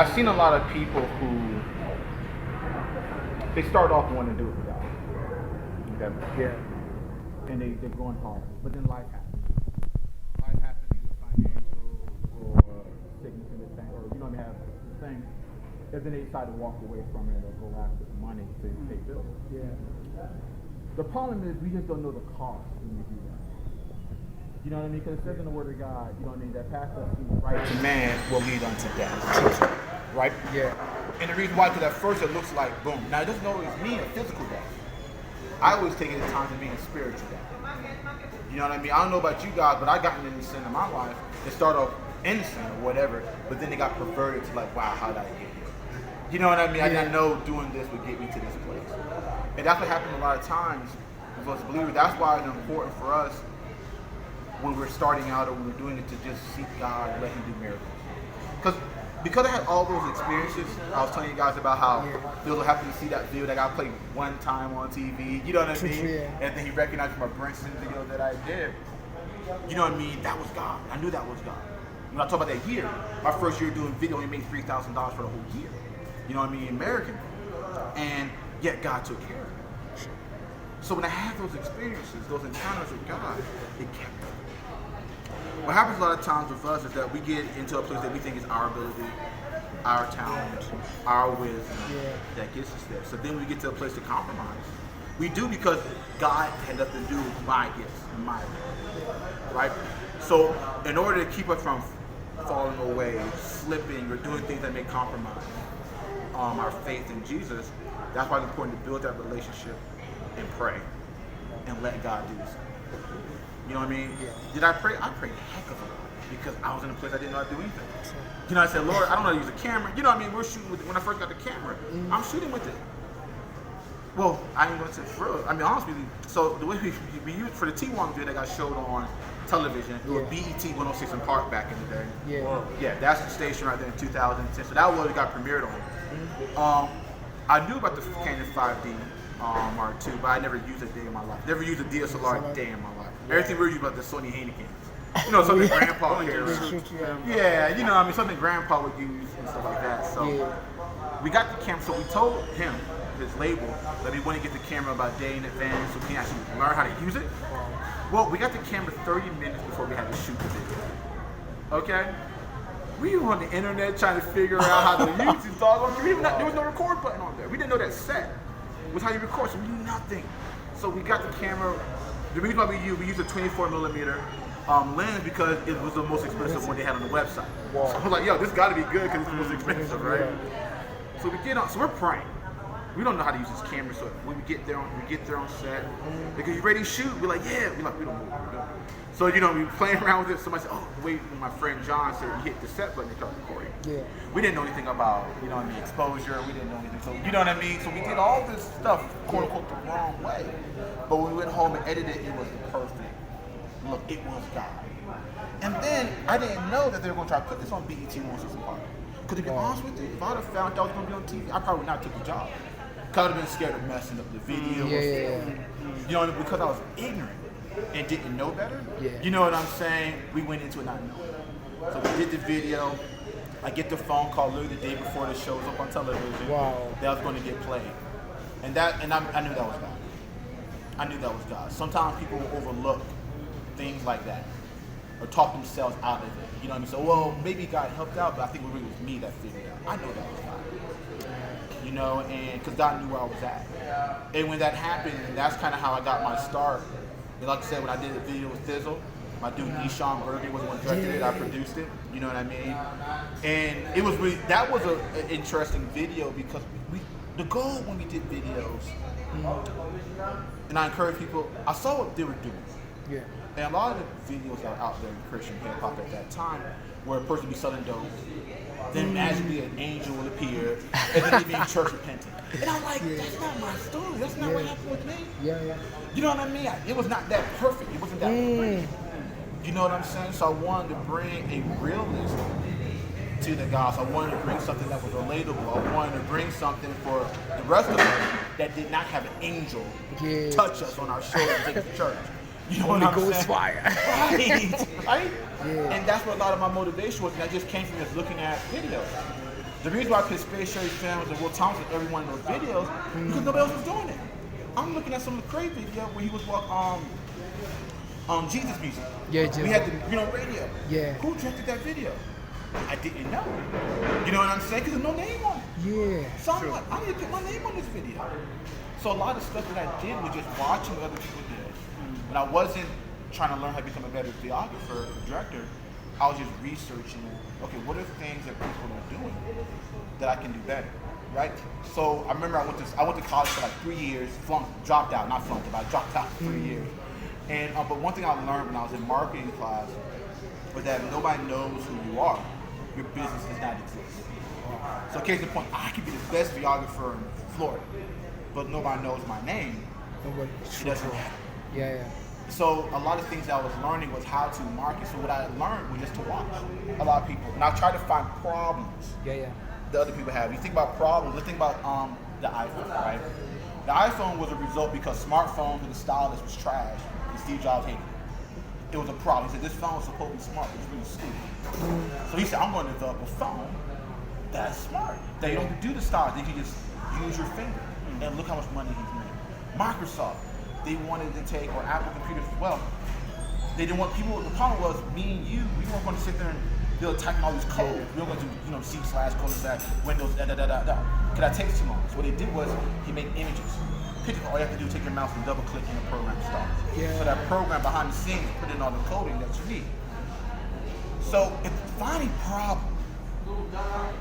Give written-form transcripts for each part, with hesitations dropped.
I've seen a lot of people who they start off wanting to do it for God. Okay. Yeah. And they're going hard, but then life happens. Life happens, either financial or sickness in the thing, or you know what I mean, have the thing. And then they decide to walk away from it or go after the money to pay bills. Yeah. The problem is we just don't know the cost when we do that. You know what I mean? Because it says in the Word of God, you know what I mean, that path that seems right to man will lead unto death. Right? Yeah. And the reason why, because at first it looks like boom. Now it doesn't always mean a physical death. I always take it at times as being a spiritual death. You know what I mean? I don't know about you guys, but I got into sin in my life. It started off innocent or whatever, but then it got perverted to like, wow, how did I get here? You know what I mean? I didn't know doing this would get me to this place. And that's what happens a lot of times with us believers. That's why it's important for us when we're starting out or when we're doing it to just seek God and let Him do miracles. Because I had all those experiences, I was telling you guys about how Bill will happen to see that video that got played one time on TV, you know what I mean? Yeah. And then he recognized my Brinson video that I did. You know what I mean? That was God. I knew that was God. When I talk about that year, my first year doing video, we made $3,000 for the whole year. You know what I mean? American. And yet God took care of it. So when I had those experiences, those encounters with God, it kept me. What happens a lot of times with us is that we get into a place that we think is our ability, our talent, our wisdom that gets us there. So then we get to a place to compromise. We do because God had nothing to do with my gifts and my ability, right? So in order to keep us from falling away, slipping, or doing things that may compromise our faith in Jesus, that's why it's important to build that relationship and pray and let God do this. You know what I mean? Yeah. Did I pray? I prayed a heck of a lot because I was in a place I didn't know how to do anything. You know, I said, Lord, I don't know how to use a camera. You know what I mean? We're shooting with it. When I first got the camera, I'm shooting with it. Well, I ain't gonna say for real. I mean, honestly, so the way we used for the T1 video that got showed on television, it was BET 106 in Park back in the day. Yeah. Well, yeah, that's the station right there in 2010. So that was what it got premiered on. I knew about the Canon 5D Mark II, but I never used it a day in my life. Never used a DSLR a day in my life. Everything we were using about the Sony Heinekens. You know, something Grandpa would carry around. Yeah, you know, I mean, something Grandpa would use and stuff like that. So we got the camera. So we told him, his label, that we want to get the camera about a day in advance so we can actually learn how to use it. Well, we got the camera 30 minutes before we had to shoot the video. Okay? We were on the internet trying to figure out how to use these doggone cameras. There was no record button on there. We didn't know that set was how you record, so we knew nothing. So we got the camera. The reason why we used a 24mm lens because it was the most expensive one they had on the website. Wow. So I was like, yo, this got to be good because it's the most expensive, right? So we get on. So we're praying. We don't know how to use this camera, so when we get there on set, because you ready to shoot? We're like, yeah. We don't know what we're doing. So you know, we playing around with it. Somebody said, oh wait, when my friend John said you hit the set button to start recording. Yeah. We didn't know anything about, you know what I mean, exposure. We didn't know anything. So you know what I mean. So we did all this stuff, quote unquote, the wrong way. But when we went home and edited, it was perfect. Look, it was God. And then I didn't know that they were going to try to put this on BET 106 Park. Because to be honest with you, if I would have found out I was going to be on TV, I probably would not took the job. Because I would have been scared of messing up the video. You know, because I was ignorant and didn't know better. You know what I'm saying? We went into it not knowing. So we did the video. I get the phone call literally the day before the show was up on television. Wow. That was going to get played. And I knew that was God. I knew that was God. Sometimes people will overlook things like that or talk themselves out of it. You know what I mean? So, well, maybe God helped out, but I think it really was me that figured it out. I know that was God. You know, and because God knew where I was at. And when that happened, that's kind of how I got my start. And like I said, when I did the video with Thizzle, my dude Nishan Berger was the one who directed it, I produced it, you know what I mean? And it was really, that was an interesting video because the goal when we did videos, and I encourage people, I saw what they were doing. Yeah. And a lot of the videos that were out there in Christian hip hop at that time, where a person would be selling dope, then magically an angel would appear, and then they'd be in church repenting. And I'm like, that's not my story. That's not what happened with me. You know what I mean? It was not that perfect. It wasn't that perfect. You know what I'm saying? So I wanted to bring a realness to the gospel. I wanted to bring something that was relatable. I wanted to bring something for the rest of us that did not have an angel touch us on our shoulder and take us to church. You know what I'm saying? Fire. Right? Yeah. And that's what a lot of my motivation was, and that just came from just looking at videos. The reason why I picked Space Shady Films and Will Thomas in every one of those videos because nobody else was doing it. I'm looking at some of the crazy video where he was Jesus music. Yeah, Jesus. We had the radio. Yeah. Who directed that video? I didn't know. You know what I'm saying? Because there's no name on it. Yeah. So I'm like, I need to put my name on this video. So a lot of stuff that I did was just watching what other people did. And I wasn't trying to learn how to become a better videographer or director. I was just researching, okay, what are things that people are doing that I can do better, right? So I remember I went to college for like 3 years, dropped out, not flunked, but I dropped out for 3 years. And but one thing I learned when I was in marketing class was that if nobody knows who you are, your business does not exist. So case in point, I could be the best videographer in Florida, but nobody knows my name. It doesn't matter. Yeah. So a lot of things that I was learning was how to market. So what I learned was just to watch a lot of people, and I tried to find problems that other people have. You think about problems. Let's think about the iPhone, right? The iPhone was a result because smartphones with the stylus was trash, and Steve Jobs hated it. It was a problem. He said this phone was supposed to be smart, but it's really stupid. So he said, I'm going to develop a phone that's smart. They don't do the stylus. They can just use your finger, and look how much money he's made. Microsoft. They wanted to take, or Apple computers as well. They didn't want people, the problem was me and you, we weren't going to sit there and build typing all these codes. We were going to do, C/colon/ Windows, Because that takes too long. So what they did was, he made images. Pictures, all you have to do is take your mouse and double click and the program starts. So that program behind the scenes put in all the coding that you need. So if finding problems,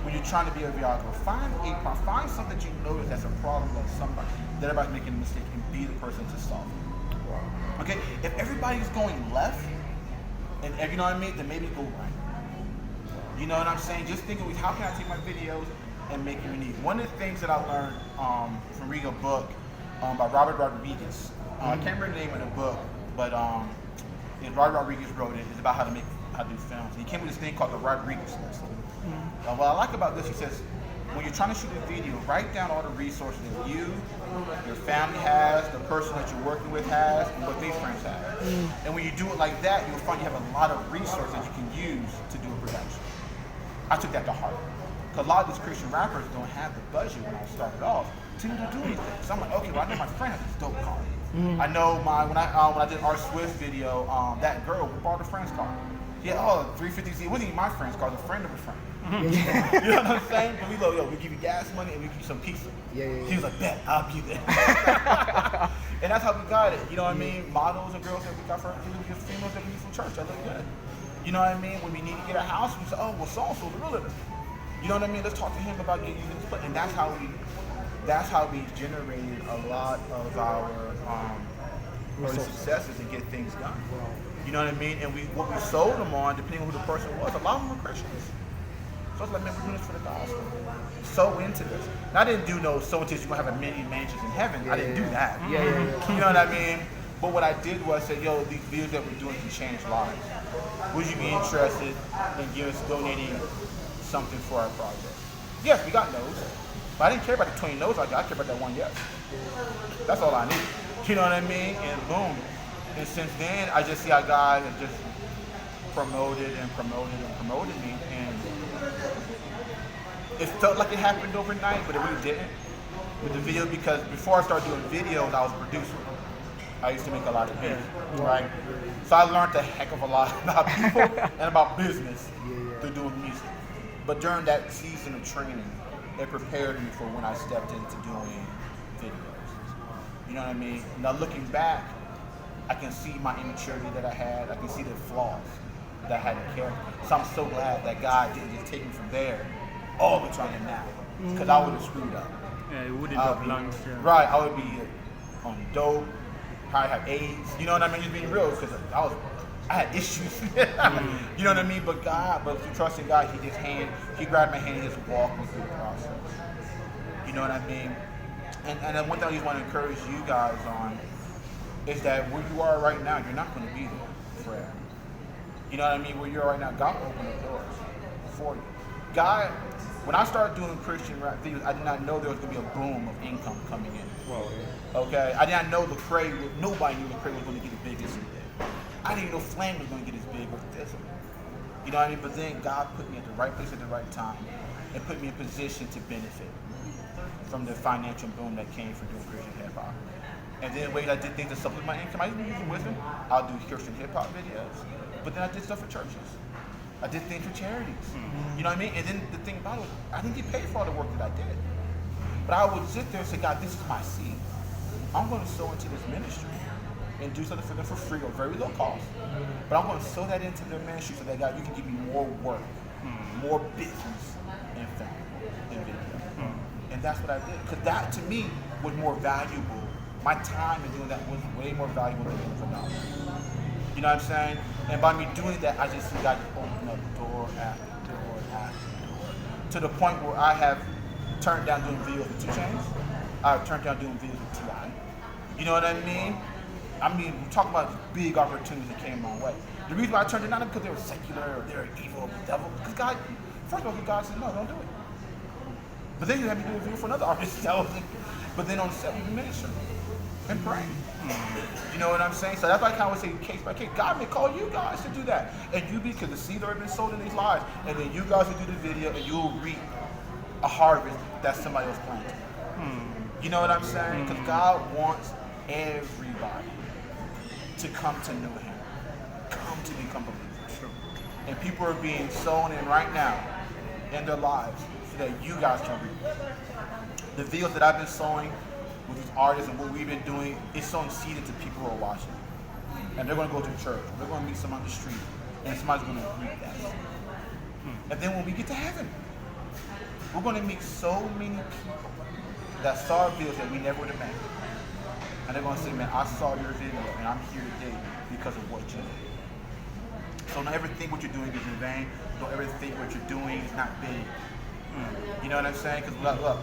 when you're trying to be a videographer, find something that you notice that's a problem that everybody's making a mistake, and be the person to solve it. Okay? If everybody's going left, and you know what I mean, then maybe go right. You know what I'm saying? Just thinking, how can I take my videos and make it unique? One of the things that I learned from reading a book by Robert Rodriguez. I can't remember the name of the book, but Robert Rodriguez wrote it. It's about how to do films. He came with this thing called the Rodriguez list. What I like about this, he says, when you're trying to shoot a video, write down all the resources that you, your family has, the person that you're working with has, and what their friends have. And when you do it like that, you'll find you have a lot of resources that you can use to do a production. I took that to heart. Because a lot of these Christian rappers don't have the budget when I started off to do anything. So I'm like, okay, well I know my friend has this dope car. I know when I did our Swift video, that girl borrowed a friend's car. Yeah, 350Z. It wasn't even my friend's car, it was a friend of a friend. You know what I'm saying? And we go, we give you gas money and we give you some pizza. He was like, bet, I'll be there. And that's how we got it. You know what I mean? Models and girls that we got from females that we use from church. That look good. You know what I mean? When we need to get a house, we say, oh, well, so-and-so's a realtor. You know what I mean? Let's talk to him about getting you this place. And that's how we generated a lot of our successes and get things done. You know what I mean? And what we sold them on, depending on who the person was, a lot of them were Christians. So I was like, man, we're doing this for the gospel. So into this. And I didn't do so into this, you're going to have a many mansions in heaven. I didn't do that. You know what I mean? But what I did was say, these videos that we're doing can change lives. Would you be interested in donating something for our project? Yes, we got no's. But I didn't care about the 20 no's I got. I care about that one yes. That's all I need. You know what I mean? And boom. And since then, I just see how God has just promoted me. And it felt like it happened overnight, but it really didn't with the video, because before I started doing videos, I was a producer. I used to make a lot of videos, right? So I learned a heck of a lot about people and about business through doing music. But during that season of training, it prepared me for when I stepped into doing videos. You know what I mean? Now looking back, I can see my immaturity that I had. I can see the flaws that I had in character. So I'm so glad that God didn't just take me from there all the time to now, because I would have screwed up. Yeah, it wouldn't have belonged. Right, I would be on dope, probably have AIDS. You know what I mean? Just being real, because I had issues. You know what I mean? But through trusting God, He grabbed my hand and just walked me through the process. You know what I mean? And then one thing I just want to encourage you guys on is that where you are right now, you're not going to be there forever. You know what I mean? Where you are right now, God will open the doors for you. God, when I started doing Christian rap videos, I did not know there was going to be a boom of income coming in. Okay? I did not know nobody knew Lecrae was going to get as big as he did. I didn't even know Flame was going to get as big or this. You know what I mean? But then God put me at the right place at the right time. and put me in position to benefit from the financial boom that came from doing Christian hip hop. And then ways I did things to supplement my income. I used to use wisdom. I'll do Christian hip hop videos, but then I did stuff for churches. I did things for charities. You know what I mean? And then the thing about it was, I didn't get paid for all the work that I did. But I would sit there and say, God, this is my seed. I'm going to sow into this ministry and do something for them for free or very low cost. But I'm going to sow that into their ministry so that, God, you can give me more work, more business, and film, and video. And that's what I did. Because that, to me, was more valuable. My time in doing that was way more valuable than it was a dollar. You know what I'm saying? And by me doing that, I just see God open up door after door after door. To the point where I have turned down doing videos with 2 Chainz. I've turned down doing videos with T.I. You know what I mean? I mean, we talk about big opportunities that came my way. The reason why I turned it down is because they were secular or they were evil or the devil. Because God, first of all, God said, no, don't do it. But then you have me do a video for another artist. But then on the set, we be ministering and praying. You know what I'm saying? So that's why I kind of say case by case. God may call you guys to do that. And you because the seeds already been sold in these lives. And then you guys will do the video and you'll reap a harvest that somebody else planted. You know what I'm saying? Because God wants everybody to come to know Him, come to become believers. And people are being sown in right now in their lives so that you guys can reap. The videos that I've been sowing with these artists and what we've been doing, it's sowing seed into people who are watching. And they're going to go to church, they're going to meet someone on the street, and somebody's going to reap that. And then when we get to heaven, we're going to meet so many people that saw our videos that we never would have met. And they're going to say, man, I saw your video and I'm here today because of what you did. So don't ever think what you're doing is in vain. Don't ever think what you're doing is not big. You know what I'm saying? Because look,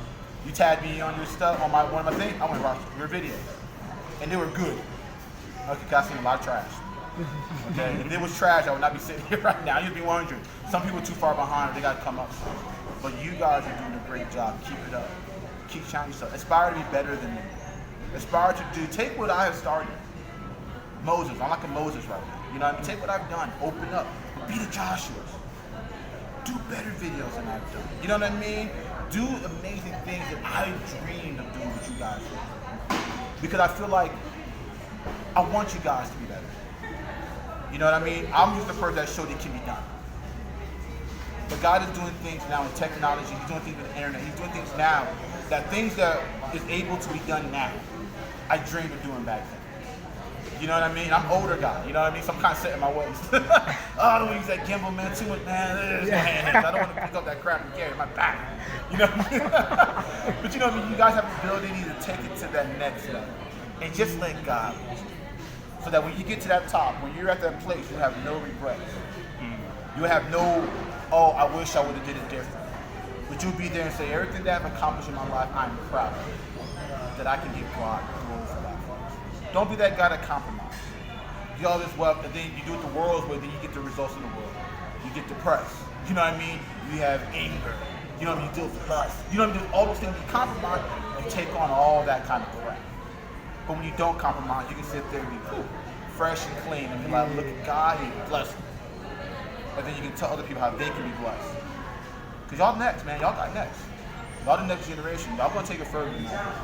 you tagged me on your stuff, on one of my things, I want to watch your videos. And they were good. Okay, because I've seen a lot of trash. Okay, if it was trash, I would not be sitting here right now. You'd be wondering. Some people are too far behind, they got to come up. But you guys are doing a great job. Keep it up. Keep challenging yourself. Aspire to be better than me. Aspire to do. Take what I have started. Moses. I'm like a Moses right now. You know what I mean? Take what I've done. Open up. Be the Joshuas. Do better videos than I've done. You know what I mean? Do amazing things that I dreamed of doing with you guys. Because I feel like I want you guys to be better. You know what I mean? I'm just the person that showed it can be done. But God is doing things now in technology. He's doing things with the internet. He's doing things now things that is able to be done now, I dreamed of doing back then. You know what I mean? I'm an older guy. You know what I mean? So I'm kind of set in my ways. I don't want to use that gimbal, man. Too much, man. My hands. I don't want to pick up that crap and carry it in my back. You know what I mean? But you know what I mean? You guys have the ability to take it to that next level. And just let God. So that when you get to that top, when you're at that place, you have no regrets. You have no, oh, I wish I would have did it different. But you'll be there and say, everything that I've accomplished in my life, I'm proud of. That I can give God glory for that. Don't be that guy that compromise. You get all this wealth, and then you do it the world's way, then you get the results in the world. You get depressed. You know what I mean? You have anger. You know what I mean? You deal with lust. You know what I mean? All those things, you compromise, you take on all that kind of crap. But when you don't compromise, you can sit there and be cool, fresh and clean, and be like, look at God, He blessed me. And then you can tell other people how they can be blessed. Because y'all next, man. Y'all got next. Y'all the next generation. Y'all gonna take it further than that.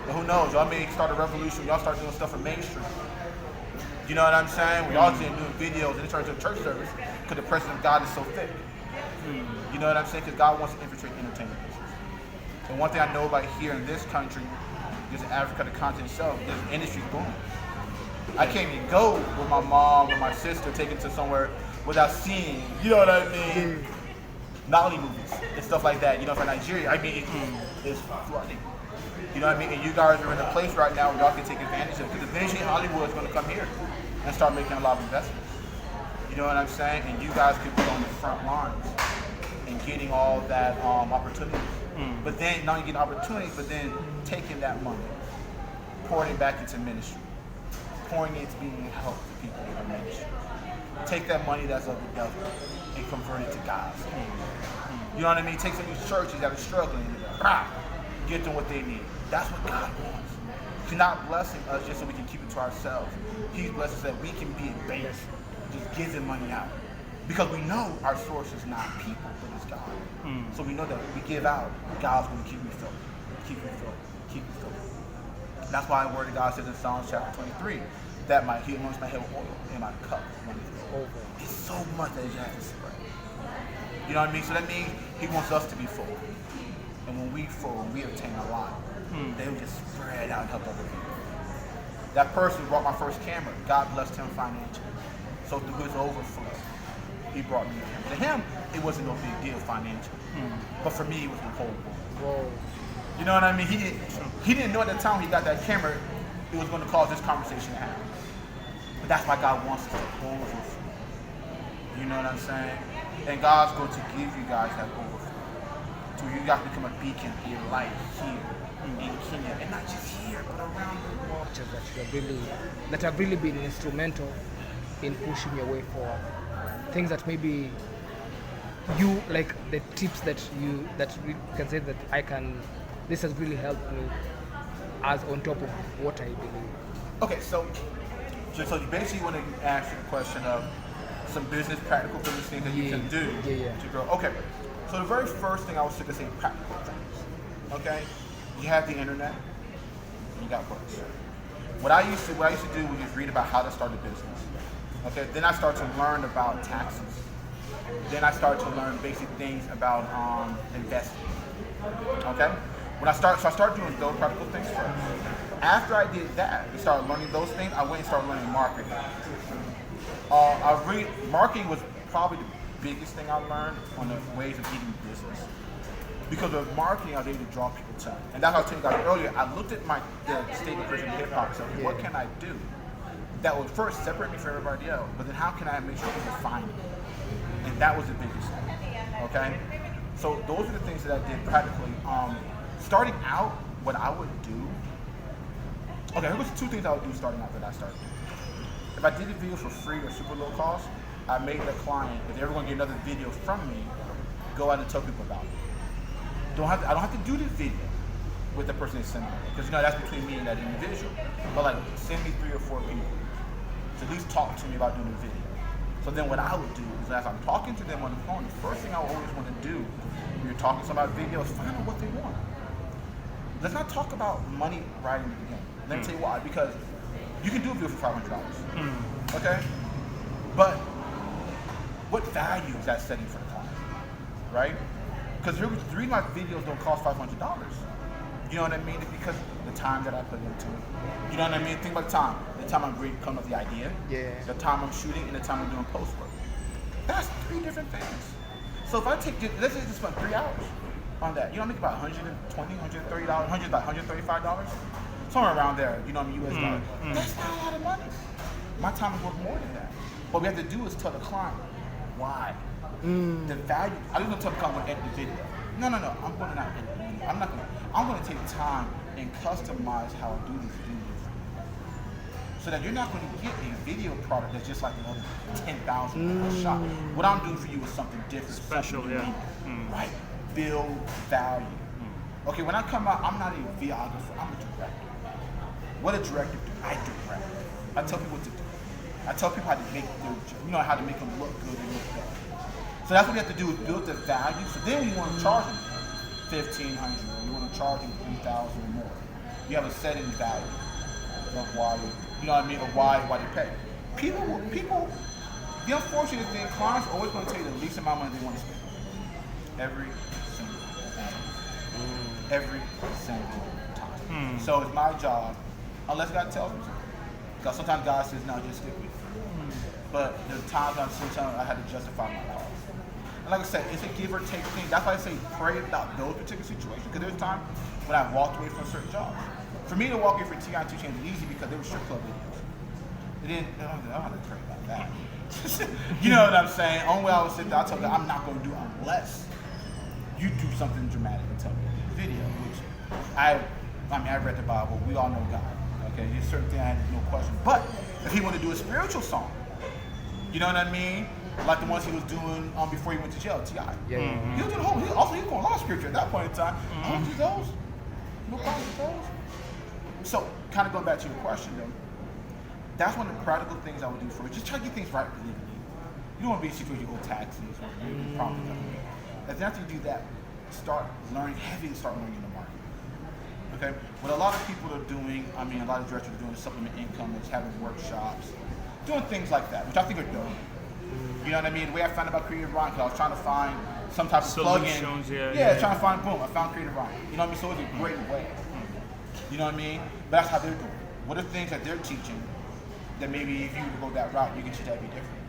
But who knows? Y'all may start a revolution. Y'all start doing stuff for Main Street. You know what I'm saying? We all doing videos and it turns into a church service because the presence of God is so thick. You know what I'm saying? Because God wants to infiltrate the entertainment business. And one thing I know about here in this country, just in Africa, the continent itself, this industry's booming. I can't even go with my mom or my sister, take it to somewhere without seeing, you know what I mean? Nolly movies and stuff like that. You know, for Nigeria, I mean, it's flooding. You know what I mean? And you guys are in a place right now where y'all can take advantage of it. Because eventually Hollywood is going to come here and start making a lot of investments. You know what I'm saying? And you guys could be on the front lines and getting all that opportunities. But then, not only getting opportunities, but then taking that money, pouring it back into ministry, pouring it into being help to people in ministry. Take that money that's of the devil and convert it to God's. You know what I mean? Take some of these churches that are struggling and get them what they need. That's what God wants. He's not blessing us just so we can keep it to ourselves. He's blessing us that we can be in base, just giving money out. Because we know our source is not people, but it's God. So we know that we give out, God's going to keep me filled, keep me filled, keep me filled. That's why the word of God says in Psalms chapter 23, that He anoints my head with oil and my cup runneth over. It's so much that He has to spread. You know what I mean? So that means He wants us to be full. And when we full, we obtain a lot. They will just spread out and help other people. That person who brought my first camera, God blessed him financially. So through his overflow, he brought me a camera. To him, it wasn't no big deal financially. But for me, it was the whole world. You know what I mean? He didn't know at the time he got that camera, it was going to cause this conversation to happen. But that's why God wants us to overflow. You know what I'm saying? And God's going to give you guys that overflow. So you guys become a beacon, a light here in Kenya, and not just here, but around the world. That have really been instrumental in pushing your way forward. Things that maybe you, like the tips that you can say that this has really helped me as on top of what I believe. Okay, so you basically want to answer the question of some business, practical business things that you can do to grow. Okay, so the very first thing I was going to say, practical things. Okay, you have the internet, and you got books. What I used to do was just read about how to start a business. Okay, then I started to learn about taxes. Then I started to learn basic things about investing. Okay, I started doing those practical things first. After I did that, and started learning those things, I went and started learning marketing. Marketing was probably the biggest thing I learned on the ways of getting business. Because of marketing, I was able to draw people to me. And that's what I was telling you guys earlier. I looked at the state of Christian hip hop, so what can I do that would first separate me from everybody else, but then how can I make sure people find me? And that was the biggest thing. Okay? So those are the things that I did practically. Starting out, what I would do, okay, there was two things I would do starting out that I started doing. If I did a video for free or super low cost, I made the client, if they're ever going to get another video from me, go out and tell people about it. I don't have to do the video with the person they send me, because that's between me and that individual. But like, send me 3 or 4 people to at least talk to me about doing a video. So then what I would do is, as I'm talking to them on the phone, the first thing I always want to do when you're talking to somebody about video is find out what they want. Let's not talk about money right in the beginning. Let me tell you why. Because you can do a video for $500, okay? But what value is that setting for the client, right? Because the reason my videos don't cost $500, you know what I mean? It's because the time that I put into it. You know what I mean? Think about the time. The time I'm coming up with the idea, the time I'm shooting, and the time I'm doing post work. That's 3 different things. So if I let's say just spend 3 hours on that, I make about $120, $130, about $135, somewhere around there. You know what I mean? US dollars. That's not a lot of money. My time is worth more than that. What we have to do is tell the client why. The value. I just don't tell the client to edit the video. No. I'm going to not edit the video. I'm going to take time and customize how I do these videos, so that you're not going to get a video product that's just like another 10,000 shot. What I'm doing for you is something different, special, something unique, right? Build value. Okay, when I come out, I'm not a videographer. I'm a director. What a director do? I direct. I tell people what to do. I tell people how to make how to make them look good and look better. So that's what you have to do, is build the value. So then you want to charge them $1,500, or you want to charge them $3,000 or more. You have a setting value of why, of why they pay. People, the unfortunate thing, clients are always going to tell you the least amount of money they want to spend. Every single time. Every single time. So it's my job, unless God tells me to. Because sometimes God says, no, just stick with it. But there's times I had to justify my cause. And like I said, it's a give or take thing. That's why I say pray about those particular situations. Because there's times when I walked away from certain jobs. For me to walk away from T.I. and 2 Chainz was easy because they were strip club videos. I don't have to pray about that. You know what I'm saying? Only way I would sit there, I tell them I'm not going to do unless you do something dramatic and tell me in the video. Which I read the Bible. We all know God. Okay, there's certain things I had no question. But if he wanted to do a spiritual song, you know what I mean? Like the ones he was doing before he went to jail, T.I. He was doing the whole. He was going a lot of scripture at that point in time. I don't do those. No problem with those. So, kind of going back to your question though, that's one of the practical things I would do for you. Just try to get things right with you. You don't want to be in a situation you owe taxes or you prompted government. And then after you do that, start learning in the market. Okay? What a lot of people are doing, I mean, a lot of directors are doing is supplement income, is having workshops, doing things like that, which I think are dope. You know what I mean? The way I found out about Creative Rhyme, because I was trying to find some type of plugin. Trying to find, boom, I found Creative Rhyme. You know what I mean? So it's a great way. You know what I mean? But that's how they're doing it. What are things that they're teaching that maybe if you were to go that route, you can teach that be different?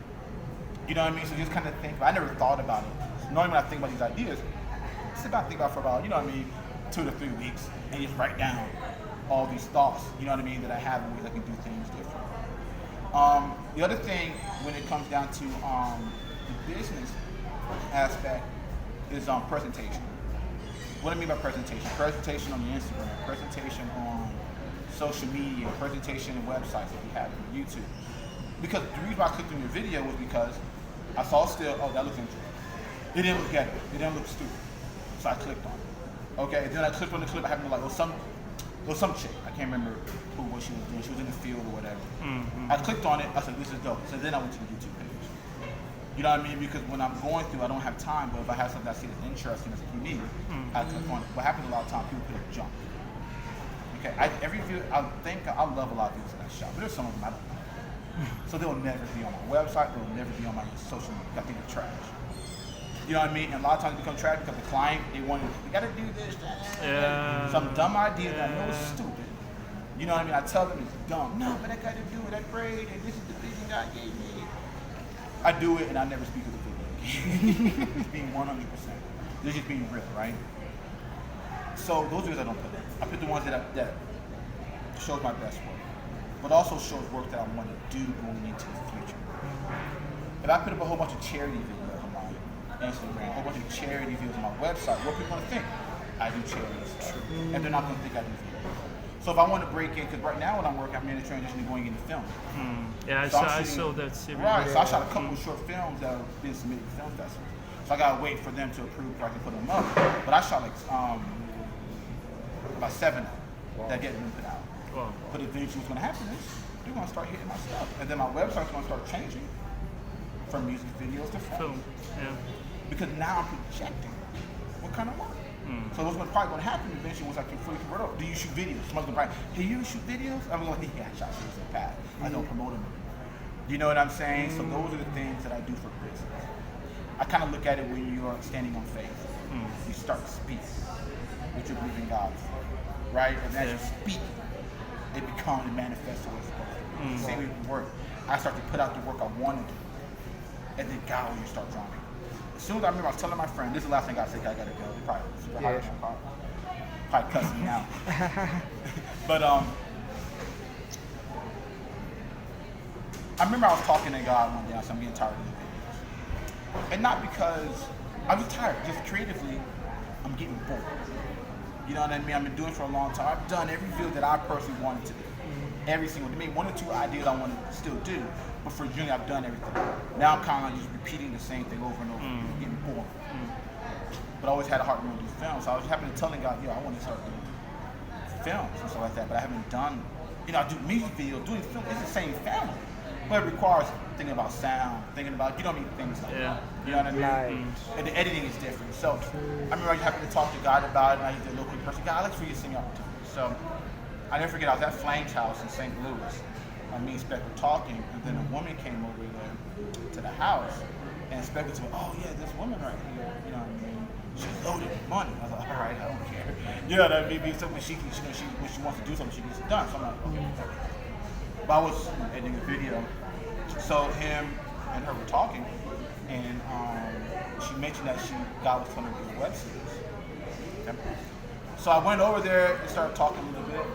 You know what I mean? So just kind of think, I never thought about it. So normally when I think about these ideas, I sit back and think about it for about, you know what I mean, 2 to 3 weeks, and just write down all these thoughts, you know what I mean, that I have and ways I can do things different. The other thing when it comes down to the business aspect is presentation. What I mean by presentation? Presentation on the Instagram, presentation on social media, presentation in websites that you have on YouTube. Because the reason why I clicked on your video was because I saw still, oh, that looks interesting. It didn't look ghetto. It didn't look stupid. So I clicked on it. Okay, and then I clicked on the clip. I happened to like, it was some chick. I can't remember what she was doing. She was in the field or whatever. Mm-hmm. I clicked on it. I said, this is dope. So then I went to the YouTube page. You know what I mean? Because when I'm going through, I don't have time. But if I have something I see that's interesting, that's unique, I click on it. What happens a lot of times, people put up junk. Okay, every view, I love a lot of videos that I shot, but there's some of them I don't know. So they'll never be on my website. They'll never be on my social media. I think they're trash. You know what I mean? And a lot of times they become trash because the client, they gotta do this, some dumb idea that I know is stupid. You know what I mean? I tell them it's dumb. No, but I gotta do it. I prayed, and this is the vision God gave me. I do it, and I never speak of the video. It's being 100%. They're just being real, right? So those videos I don't put in. I put the ones that shows my best work, but also shows work that I want to do going into the future. If I put up a whole bunch of charity videos on my Instagram, a whole bunch of charity videos on my website, what people going to think? I do charities. And they're not going to think I do videos. So if I want to break in, because right now when I'm working, I'm in the transition to going into film. Yeah, so I saw that series. Right, so I shot a couple of short films that have been submitted to film festivals. So I got to wait for them to approve so I can put them up. But I shot like about 7 that get them put out. Wow. But eventually what's going to happen is they're going to start hitting my stuff. And then my website's going to start changing from music videos to film. Yeah. Because now I'm projecting what kind of work. So what's probably going to happen eventually once I can fully convert over. Do you shoot videos? Someone's going to probably, do you shoot videos? I'm going, yeah, I shot videos in the past. I don't promote them anymore. You know what I'm saying? So those are the things that I do for business. I kind of look at it when you're standing on faith. You start to speak what you believe in God for, right? And as you speak, it becomes, it manifests the way it's supposed to. Same with work. I start to put out the work I want to do, and then God will start drawing. As soon as I remember, I was telling my friend, this is the last thing I said, I gotta go. They probably super hard, probably cussing me out. But I remember I was talking to God one day. I said, I'm getting tired of these videos, and not because I'm just tired. Just creatively, I'm getting bored. You know what I mean? I've been doing it for a long time. I've done every video that I personally wanted to do. Every single, maybe 1 or 2 ideas I want to still do, but for Junior, I've done everything. Now I'm kind of just repeating the same thing over and over, getting bored. But I always had a heart to do films, so I was happy to telling God, I want to start doing films and stuff like that, but I haven't done, I do music videos, doing film, it's the same family, but it requires thinking about sound, thinking about, things like that. You know what I mean? And the editing is different. So I remember I happened to talk to God about it, and I used a local person, God, I'd like for you to sing opportunity. So I never forget, I was at Flame's house in St. Louis. Me and Spec were talking, and then a woman came over there to the house, and Spec was like, oh yeah, this woman right here, you know what I mean? She's loaded with money. I was like, all right, I don't care. You know what I mean? So when she wants to do something, she gets it done. So I'm like, okay. But I was editing a video, so him and her were talking, and she mentioned that God was telling her to do a web series. Okay? So I went over there and started talking a little bit,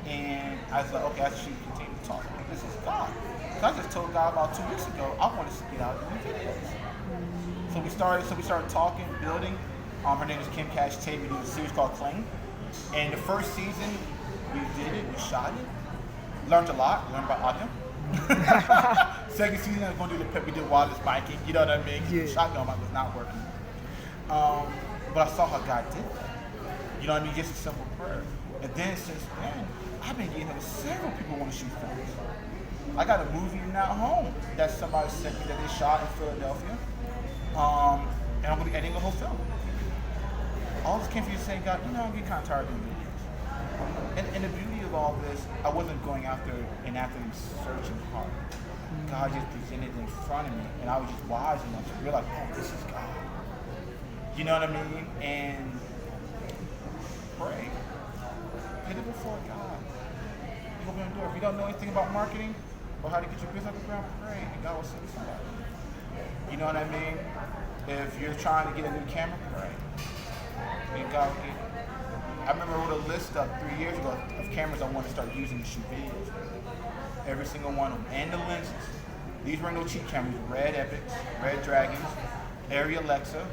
and I was like, okay, I should continue to talk. This is God. Because I just told God about 2 weeks ago, I wanted to get out and do videos. So we started talking, building. Her name is Kim Cash Tate. We did a series called Cling. And the first season, we did it, we shot it. Learned a lot, learned about audio. Second season, I was going to do we did wireless miking, you know what I mean? Yeah. Shotgun mic was not working. But I saw how God did that. You know what I mean? Just a simple prayer. And then since then, I've been getting several people want to shoot films. I got a movie now at home that somebody sent me that they shot in Philadelphia. And I'm editing the whole film. All this came from you saying, God, I'm getting kind of tired of doing videos. And the beauty of all this, I wasn't going after and searching hard. God just presented it in front of me, and I was just wise enough to realize, oh, this is God. You know what I mean? And pray. Put it before God. You open the door. If you don't know anything about marketing or how to get your business off the ground, pray, and God will send somebody. You know what I mean? If you're trying to get a new camera, pray. And God will get it. I remember I wrote a list up 3 years ago of cameras I want to start using to shoot videos. Every single one of them. And the lenses. These were no cheap cameras. Red Epics, Red Dragons, Arri Alexa.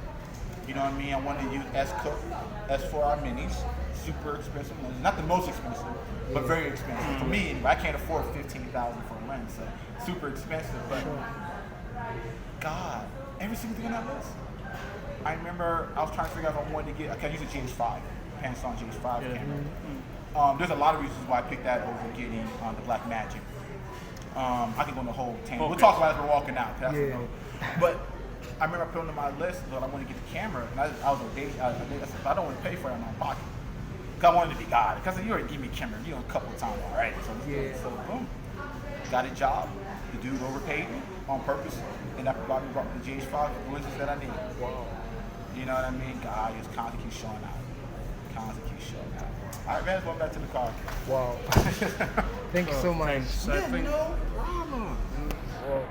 You know what I mean? I wanted to use S-Cook, S4R minis. Super expensive lenses. Not the most expensive, but very expensive. For me, anyway, I can't afford $15,000 for a lens. So super expensive. But God, every single thing on that list. I remember I was trying to figure out if I wanted to get, I use a GH5, Panasonic GH5 camera. There's a lot of reasons why I picked that over getting the Black Magic. I can go on the whole tangent. We'll talk about it as we're walking out. But I remember I put on my list that I wanted to get the camera, and I was I said, I don't want to pay for it in my pocket. Because I wanted to be God. Because you already give me a camera, a couple of times already. So boom, got a job. The dude overpaid me on purpose, and that brought me the GH5 lenses that I need. Wow. You know what I mean? God just constantly keeps showing out. Constantly keeps showing out. All right, man, let's go back to the car. Wow. Thank you so much. Thanks. I think No problem. Wow.